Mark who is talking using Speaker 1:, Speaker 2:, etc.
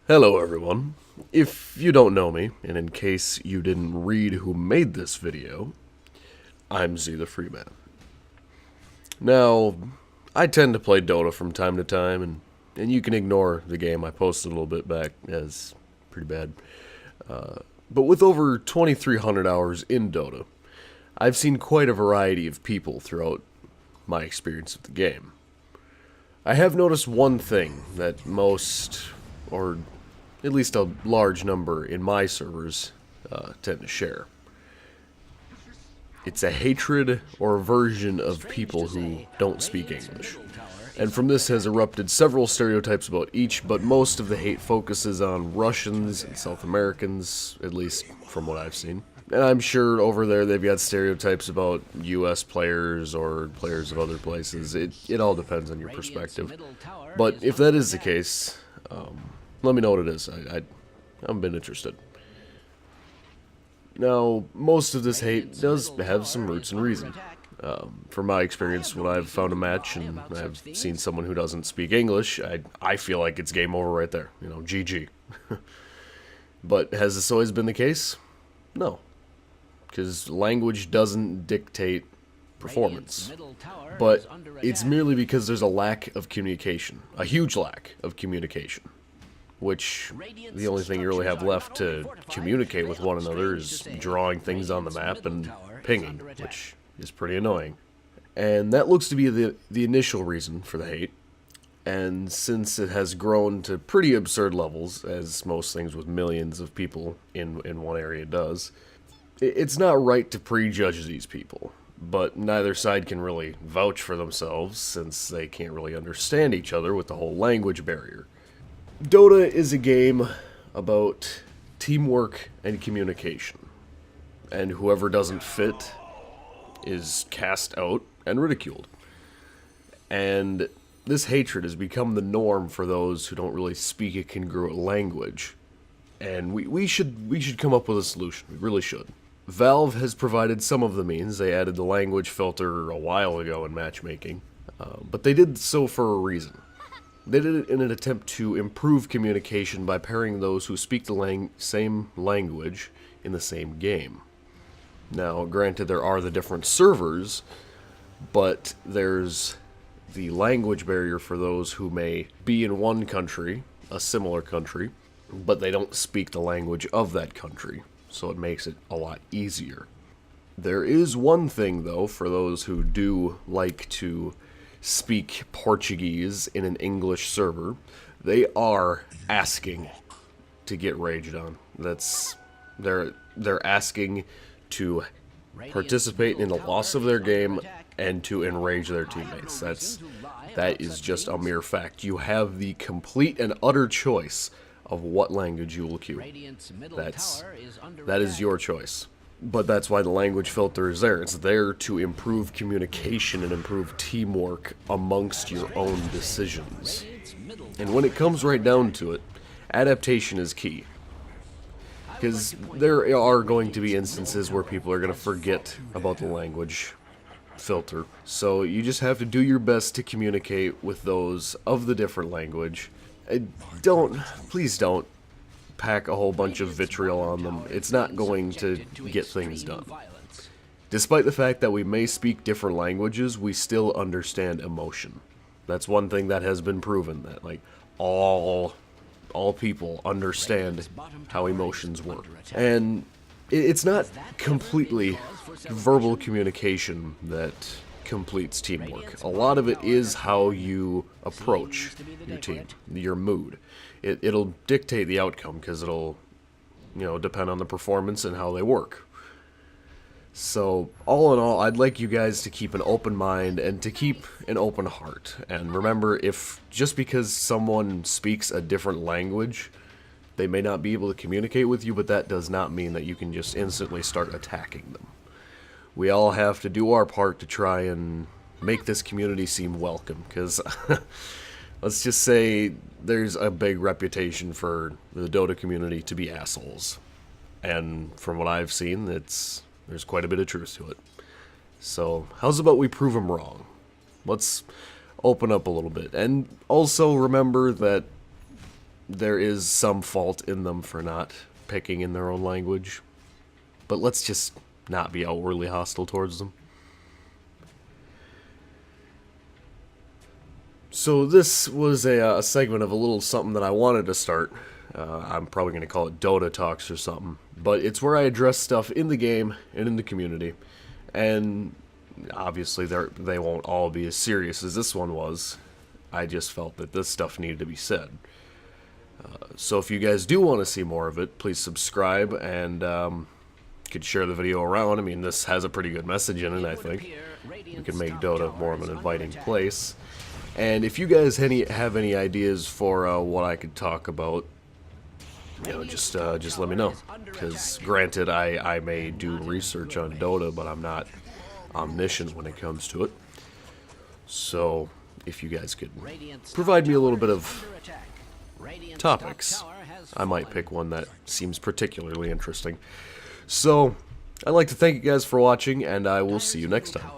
Speaker 1: Hello everyone. If you don't know me, and in case you didn't read who made this video, I'm Z the Freeman. Now, I tend to play Dota from time to time, and you can ignore the game I posted a little bit back as pretty bad. But with over 2,300 hours in Dota, I've seen quite a variety of people throughout my experience of the game. I have noticed one thing that most, or at least a large number in my servers, tend to share. It's a hatred or aversion of people who don't speak English. And from this has erupted several stereotypes about each, but most of the hate focuses on Russians and South Americans, at least from what I've seen. And I'm sure over there they've got stereotypes about US players or players of other places. It all depends on your perspective. But if that is the case, let me know what it is. I've been interested. Now, most of this hate does have some roots and reason. From my experience, when I've found a match and I've seen someone who doesn't speak English, I feel like it's game over right there. You know, GG. But has this always been the case? No. Because language doesn't dictate performance. But it's merely because there's a lack of communication. A huge lack of communication. Which, the only thing you really have left to communicate with one another is drawing things on the map and pinging, which is pretty annoying. And that looks to be the initial reason for the hate. And since it has grown to pretty absurd levels, as most things with millions of people in one area does, it's not right to prejudge these people. But neither side can really vouch for themselves, since they can't really understand each other with the whole language barrier. Dota is a game about teamwork and communication, and whoever doesn't fit is cast out and ridiculed. And this hatred has become the norm for those who don't really speak a congruent language, and we should come up with a solution. We really should. Valve has provided some of the means. They added the language filter a while ago in matchmaking, but they did so for a reason. They did it in an attempt to improve communication by pairing those who speak the same language in the same game. Now, granted, there are the different servers, but there's the language barrier for those who may be in one country, a similar country, but they don't speak the language of that country, so it makes it a lot easier. There is one thing, though, for those who do like to speak Portuguese in an English server. They are asking to get raged on. They're asking to participate in the loss of their game and to enrage their teammates. That is just a mere fact. You have the complete and utter choice of what language you will queue. That is your choice. But that's why the language filter is there. It's there to improve communication and improve teamwork amongst your own decisions. And when it comes right down to it, adaptation is key. Because there are going to be instances where people are going to forget about the language filter. So you just have to do your best to communicate with those of the different language. Please don't pack a whole bunch of vitriol on them. It's not going to get things done. Despite the fact that we may speak different languages, we still understand emotion. That's one thing that has been proven, that like all people understand how emotions work. And it's not completely verbal communication that completes teamwork. A lot of it is how you approach your team, your mood. It'll dictate the outcome, because it'll, depend on the performance and how they work. So, all in all, I'd like you guys to keep an open mind and to keep an open heart. And remember, if just because someone speaks a different language, they may not be able to communicate with you, but that does not mean that you can just instantly start attacking them. We all have to do our part to try and make this community seem welcome, because let's just say there's a big reputation for the Dota community to be assholes. And from what I've seen, there's quite a bit of truth to it. So, how's about we prove them wrong? Let's open up a little bit. And also remember that there is some fault in them for not picking in their own language. But let's just not be outwardly hostile towards them. So this was a segment of a little something that I wanted to start. I'm probably going to call it Dota Talks or something. But it's where I address stuff in the game and in the community. And obviously they won't all be as serious as this one was. I just felt that this stuff needed to be said. So if you guys do want to see more of it, please subscribe and could share the video around. I mean, this has a pretty good message in it, I think. We could make Dota more of an inviting place. And if you guys have any ideas for what I could talk about, you know, just let me know. Because granted, I may do research on Dota, but I'm not omniscient when it comes to it. So if you guys could provide me a little bit of topics, I might pick one that seems particularly interesting. So I'd like to thank you guys for watching, and I will see you next time.